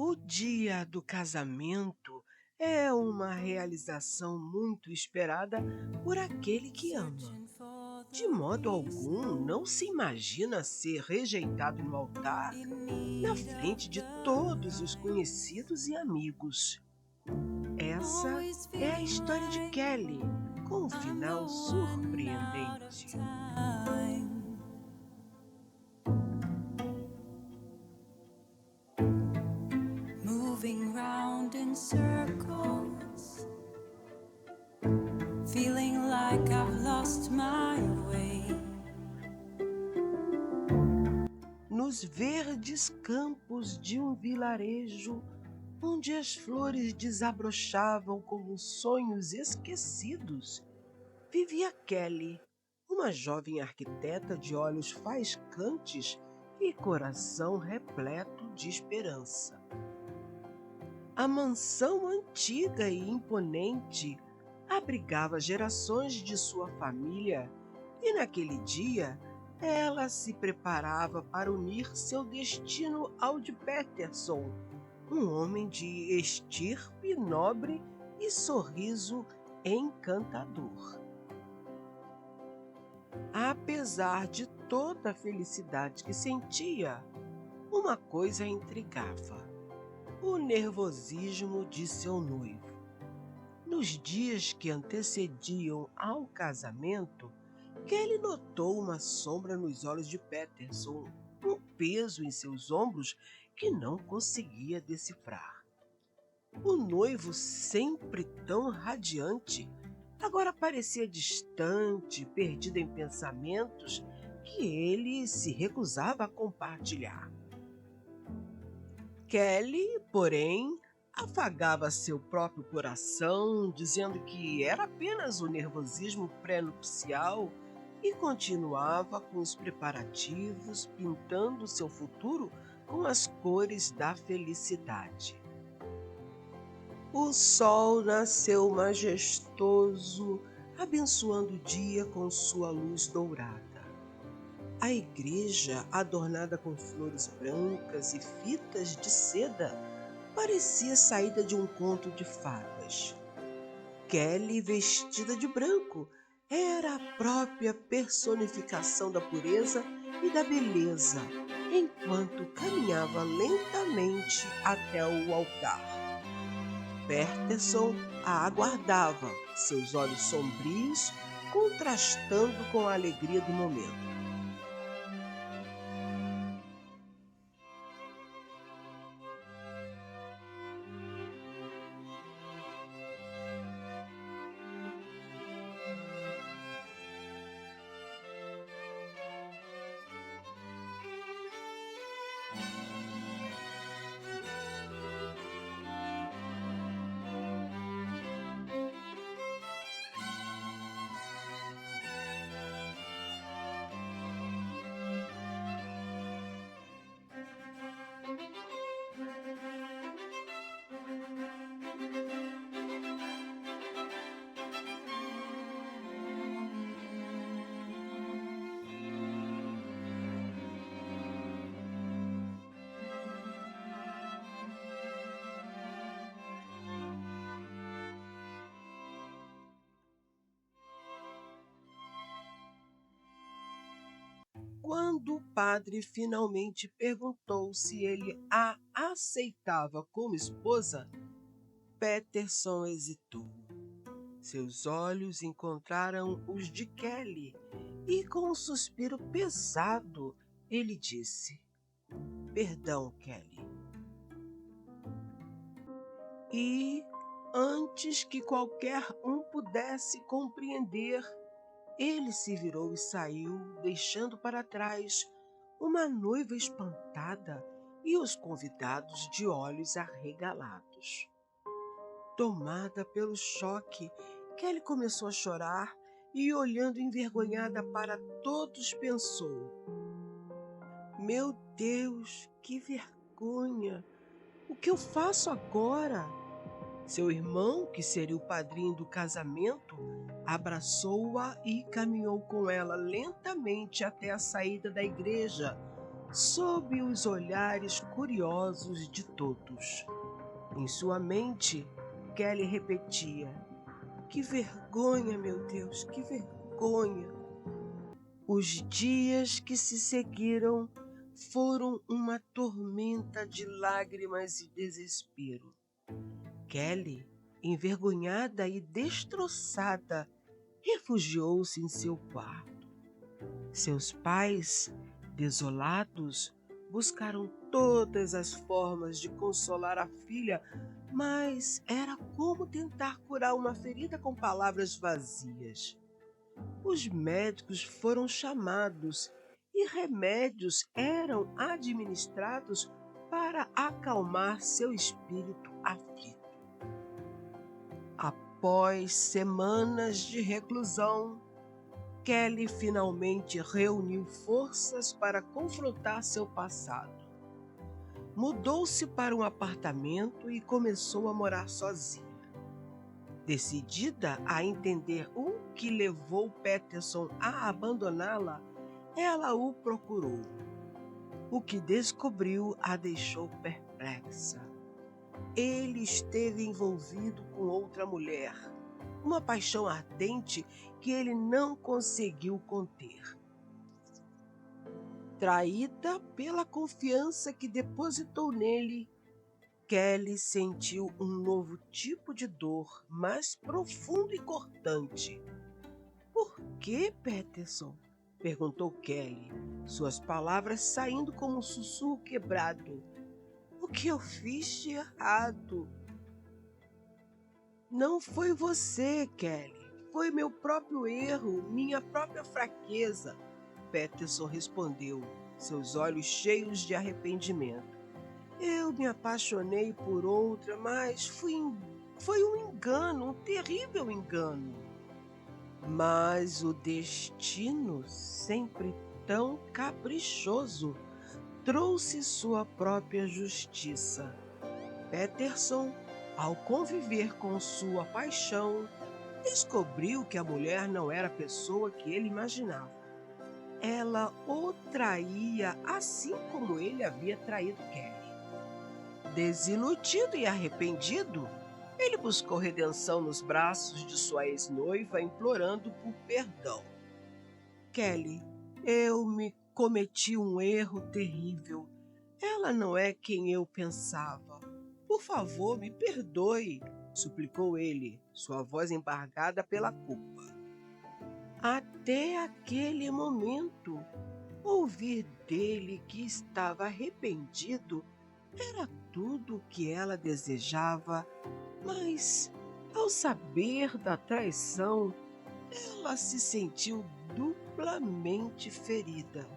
O dia do casamento é uma realização muito esperada por aquele que ama. De modo algum, não se imagina ser rejeitado no altar, na frente de todos os conhecidos e amigos. Essa é a história de Kelly, com um final surpreendente. Moving round in circles, feeling like I've lost my way. Nos verdes campos de um vilarejo, onde as flores desabrochavam como sonhos esquecidos, vivia Kelly, uma jovem arquiteta de olhos faiscantes e coração repleto de esperança. A mansão antiga e imponente abrigava gerações de sua família e naquele dia ela se preparava para unir seu destino ao de Peterson, um homem de estirpe nobre e sorriso encantador. Apesar de toda a felicidade que sentia, uma coisa a intrigava: o nervosismo de seu noivo. Nos dias que antecediam ao casamento, Kelly notou uma sombra nos olhos de Peterson, um peso em seus ombros que não conseguia decifrar. O noivo, sempre tão radiante, agora parecia distante, perdido em pensamentos que ele se recusava a compartilhar. Kelly, porém, afagava seu próprio coração, dizendo que era apenas o nervosismo pré-nupcial e continuava com os preparativos, pintando seu futuro com as cores da felicidade. O sol nasceu majestoso, abençoando o dia com sua luz dourada. A igreja, adornada com flores brancas e fitas de seda, parecia saída de um conto de fadas. Kelly, vestida de branco, era a própria personificação da pureza e da beleza, enquanto caminhava lentamente até o altar. Peterson a aguardava, seus olhos sombrios contrastando com a alegria do momento. Quando o padre finalmente perguntou se ele a aceitava como esposa, Peterson hesitou. Seus olhos encontraram os de Kelly e, com um suspiro pesado, ele disse: "Perdão, Kelly." E, antes que qualquer um pudesse compreender, ele se virou e saiu, deixando para trás uma noiva espantada e os convidados de olhos arregalados. Tomada pelo choque, Kelly começou a chorar e, olhando envergonhada para todos, pensou: "Meu Deus, que vergonha! O que eu faço agora?" Seu irmão, que seria o padrinho do casamento, abraçou-a e caminhou com ela lentamente até a saída da igreja, sob os olhares curiosos de todos. Em sua mente, Kelly repetia: "Que vergonha, meu Deus, que vergonha!" Os dias que se seguiram foram uma tormenta de lágrimas e desespero. Kelly, envergonhada e destroçada, refugiou-se em seu quarto. Seus pais, desolados, buscaram todas as formas de consolar a filha, mas era como tentar curar uma ferida com palavras vazias. Os médicos foram chamados e remédios eram administrados para acalmar seu espírito aflito. Após semanas de reclusão, Kelly finalmente reuniu forças para confrontar seu passado. Mudou-se para um apartamento e começou a morar sozinha. Decidida a entender o que levou Peterson a abandoná-la, ela o procurou. O que descobriu a deixou perplexa. Ele esteve envolvido com outra mulher, uma paixão ardente que ele não conseguiu conter. Traída pela confiança que depositou nele, Kelly sentiu um novo tipo de dor, mais profundo e cortante. "Por que, Peterson?" perguntou Kelly, suas palavras saindo como um sussurro quebrado. "O que eu fiz de errado?" "Não foi você, Kelly. Foi meu próprio erro, minha própria fraqueza", Peterson respondeu, seus olhos cheios de arrependimento. "Eu me apaixonei por outra, mas foi um engano, um terrível engano." Mas o destino, sempre tão caprichoso, trouxe sua própria justiça. Peterson, ao conviver com sua paixão, descobriu que a mulher não era a pessoa que ele imaginava. Ela o traía assim como ele havia traído Kelly. Desiludido e arrependido, ele buscou redenção nos braços de sua ex-noiva, implorando por perdão. "Kelly, eu me cometi um erro terrível. Ela não é quem eu pensava. Por favor, me perdoe", suplicou ele, sua voz embargada pela culpa. Até aquele momento, ouvir dele que estava arrependido era tudo o que ela desejava, mas, ao saber da traição, ela se sentiu duplamente ferida.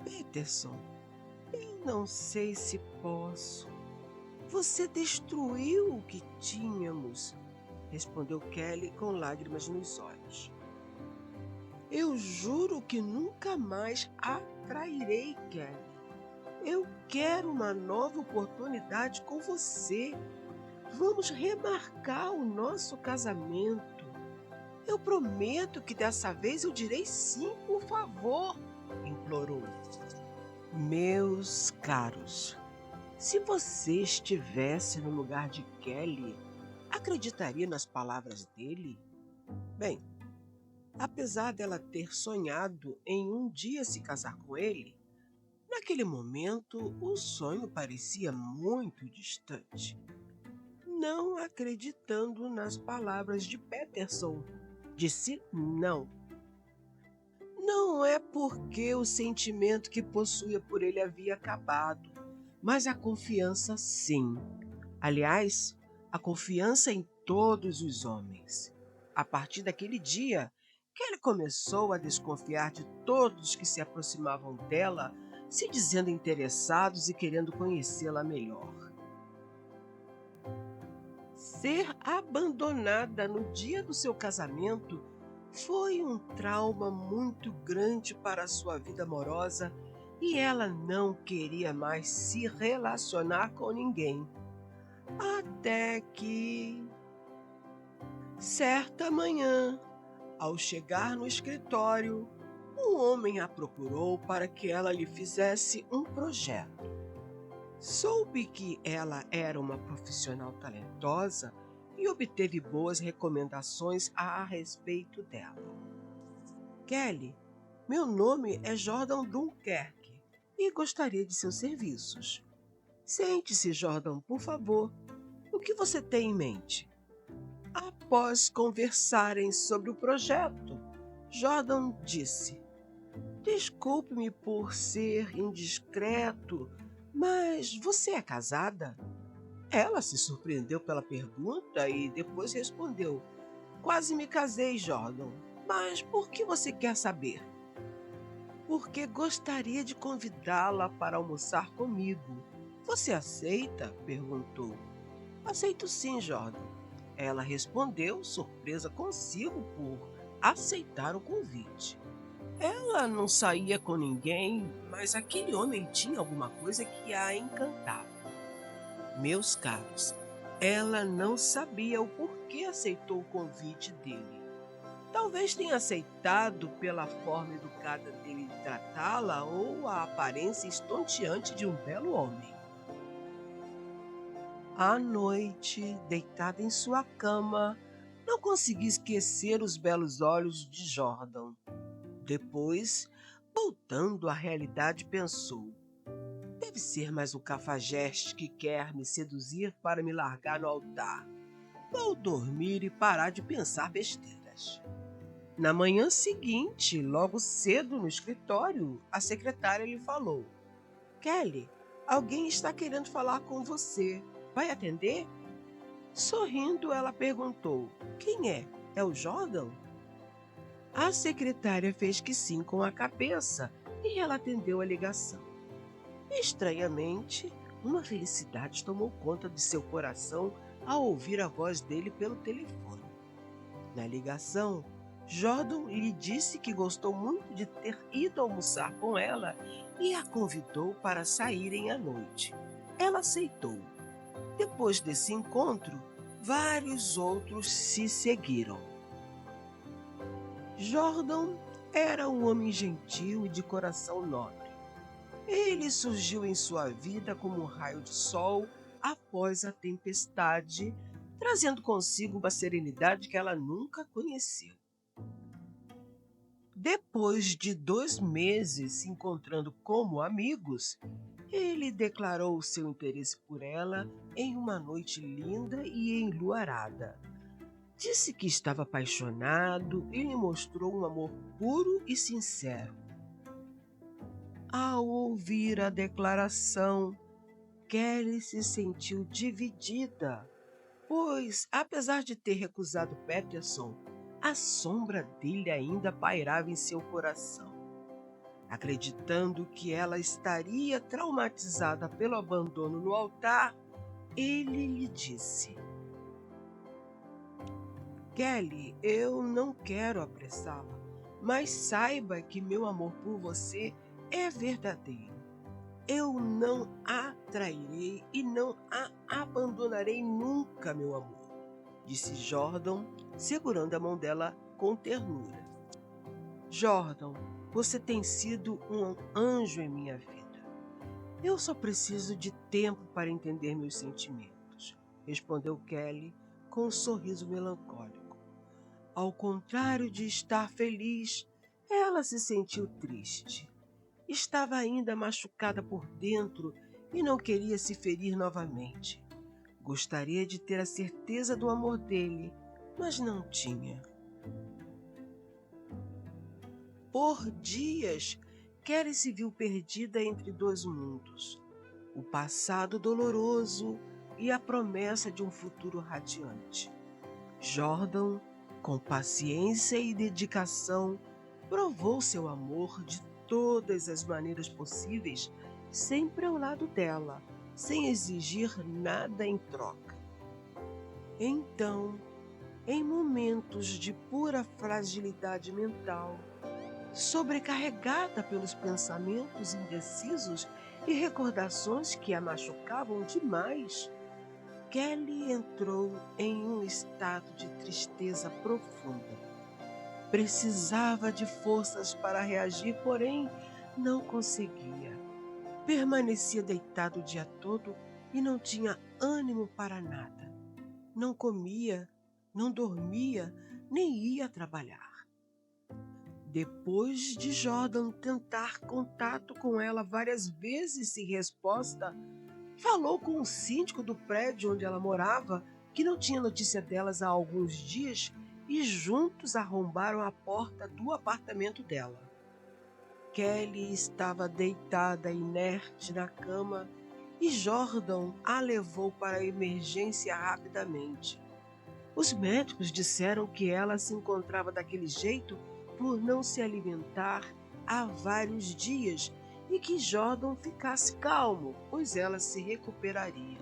"Peterson, eu não sei se posso. Você destruiu o que tínhamos", respondeu Kelly com lágrimas nos olhos. "Eu juro que nunca mais a trairei, Kelly. Eu quero uma nova oportunidade com você. Vamos remarcar o nosso casamento. Eu prometo que dessa vez eu direi sim, por favor", implorou. Meus caros, se você estivesse no lugar de Kelly, acreditaria nas palavras dele? Bem, apesar dela ter sonhado em um dia se casar com ele, naquele momento o sonho parecia muito distante. Não acreditando nas palavras de Peterson, disse não. Não é porque o sentimento que possuía por ele havia acabado, mas a confiança sim. Aliás, a confiança em todos os homens. A partir daquele dia, Kelly começou a desconfiar de todos que se aproximavam dela, se dizendo interessados e querendo conhecê-la melhor. Ser abandonada no dia do seu casamento foi um trauma muito grande para a sua vida amorosa e ela não queria mais se relacionar com ninguém. Até que, certa manhã, ao chegar no escritório, O homem a procurou para que ela lhe fizesse um projeto. Soube que ela era uma profissional talentosa e obteve boas recomendações a respeito dela. Kelly, meu nome é Jordan Dunkerque e gostaria de seus serviços. Sente-se, Jordan, por favor. O que você tem em mente? Após conversarem sobre o projeto, Jordan disse: Desculpe-me por ser indiscreto, mas você é casada? Ela se surpreendeu pela pergunta e depois respondeu: Quase me casei, Jordan. Mas por que você quer saber? Porque gostaria de convidá-la para almoçar comigo. Você aceita? Perguntou. Aceito sim, Jordan. Ela respondeu, surpresa consigo por aceitar o convite. Ela não saía com ninguém, mas aquele homem tinha alguma coisa que a encantava. Meus caros, ela não sabia o porquê aceitou o convite dele. Talvez tenha aceitado pela forma educada dele de tratá-la ou a aparência estonteante de um belo homem. À noite, deitada em sua cama, não conseguia esquecer os belos olhos de Jordan. Depois, voltando à realidade, pensou: deve ser mais um cafajeste que quer me seduzir para me largar no altar. Vou dormir e parar de pensar besteiras. Na manhã seguinte, logo cedo no escritório, a secretária lhe falou: Kelly, alguém está querendo falar com você. Vai atender? Sorrindo, ela perguntou: Quem é? É o Jordan? A secretária fez que sim com a cabeça e ela atendeu a ligação. Estranhamente, uma felicidade tomou conta de seu coração ao ouvir a voz dele pelo telefone. Na ligação, Jordan lhe disse que gostou muito de ter ido almoçar com ela e a convidou para saírem à noite. Ela aceitou. Depois desse encontro, vários outros se seguiram. Jordan era um homem gentil e de coração nobre. Ele surgiu em sua vida como um raio de sol após a tempestade, trazendo consigo uma serenidade que ela nunca conheceu. Depois de 2 meses se encontrando como amigos, ele declarou seu interesse por ela em uma noite linda e enluarada. Disse que estava apaixonado e lhe mostrou um amor puro e sincero. Ao ouvir a declaração, Kelly se sentiu dividida, pois, apesar de ter recusado Peterson, a sombra dele ainda pairava em seu coração. Acreditando que ela estaria traumatizada pelo abandono no altar, ele lhe disse: Kelly, eu não quero apressá-la, mas saiba que meu amor por você é verdadeiro. Eu não a trairei e não a abandonarei nunca, meu amor, disse Jordan, segurando a mão dela com ternura. Jordan, você tem sido um anjo em minha vida. Eu só preciso de tempo para entender meus sentimentos, respondeu Kelly com um sorriso melancólico. Ao contrário de estar feliz, ela se sentiu triste. Estava ainda machucada por dentro e não queria se ferir novamente. Gostaria de ter a certeza do amor dele, mas não tinha. Por dias, Kelly se viu perdida entre 2 mundos: o passado doloroso e a promessa de um futuro radiante. Jordan, com paciência e dedicação, provou seu amor de todas as maneiras possíveis, sempre ao lado dela, sem exigir nada em troca. Então, em momentos de pura fragilidade mental, sobrecarregada pelos pensamentos indecisos e recordações que a machucavam demais, Kelly entrou em um estado de tristeza profunda. Precisava de forças para reagir, porém não conseguia. Permanecia deitado o dia todo e não tinha ânimo para nada. Não comia, não dormia, nem ia trabalhar. Depois de Jordan tentar contato com ela várias vezes sem resposta, falou com o síndico do prédio onde ela morava, que não tinha notícia delas há alguns dias, e juntos arrombaram a porta do apartamento dela. Kelly estava deitada inerte na cama e Jordan a levou para a emergência rapidamente. Os médicos disseram que ela se encontrava daquele jeito por não se alimentar há vários dias e que Jordan ficasse calmo, pois ela se recuperaria.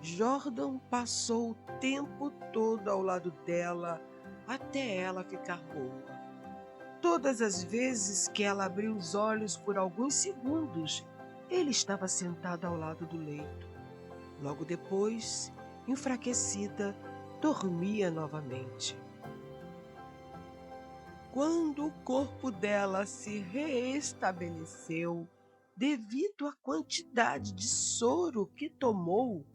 Jordan passou o tempo todo ao lado dela até ela ficar boa. Todas as vezes que ela abriu os olhos por alguns segundos, ele estava sentado ao lado do leito. Logo depois, enfraquecida, dormia novamente. Quando o corpo dela se reestabeleceu, devido à quantidade de soro que tomou,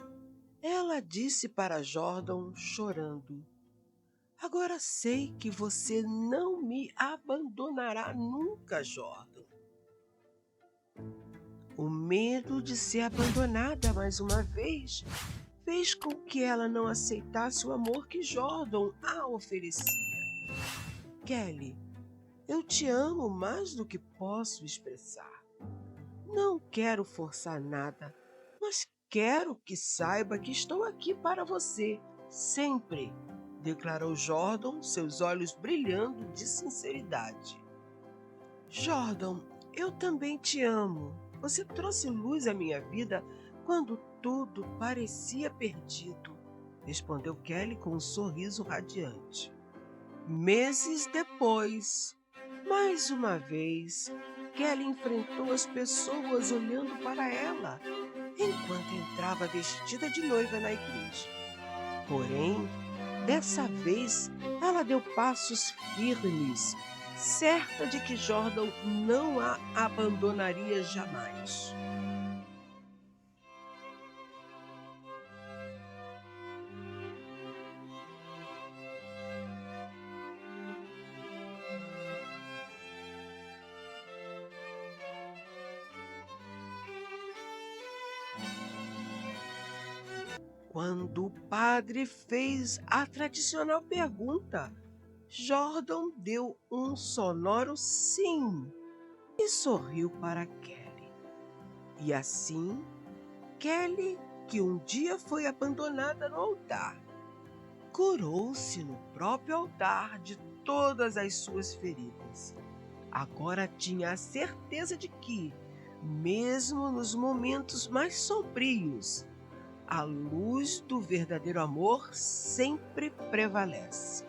ela disse para Jordan, chorando: "Agora sei que você não me abandonará nunca, Jordan." O medo de ser abandonada mais uma vez fez com que ela não aceitasse o amor que Jordan a oferecia. "Kelly, eu te amo mais do que posso expressar. Não quero forçar nada, mas quero que saiba que estou aqui para você, sempre", declarou Jordan, seus olhos brilhando de sinceridade. "Jordan, eu também te amo. Você trouxe luz à minha vida quando tudo parecia perdido", respondeu Kelly com um sorriso radiante. Meses depois, mais uma vez, Kelly enfrentou as pessoas olhando para ela, enquanto entrava vestida de noiva na igreja. Porém, dessa vez, ela deu passos firmes, certa de que Jordan não a abandonaria jamais. Quando o padre fez a tradicional pergunta, Jordan deu um sonoro sim e sorriu para Kelly. E assim, Kelly, que um dia foi abandonada no altar, curou-se no próprio altar de todas as suas feridas. Agora tinha a certeza de que, mesmo nos momentos mais sombrios, a luz do verdadeiro amor sempre prevalece.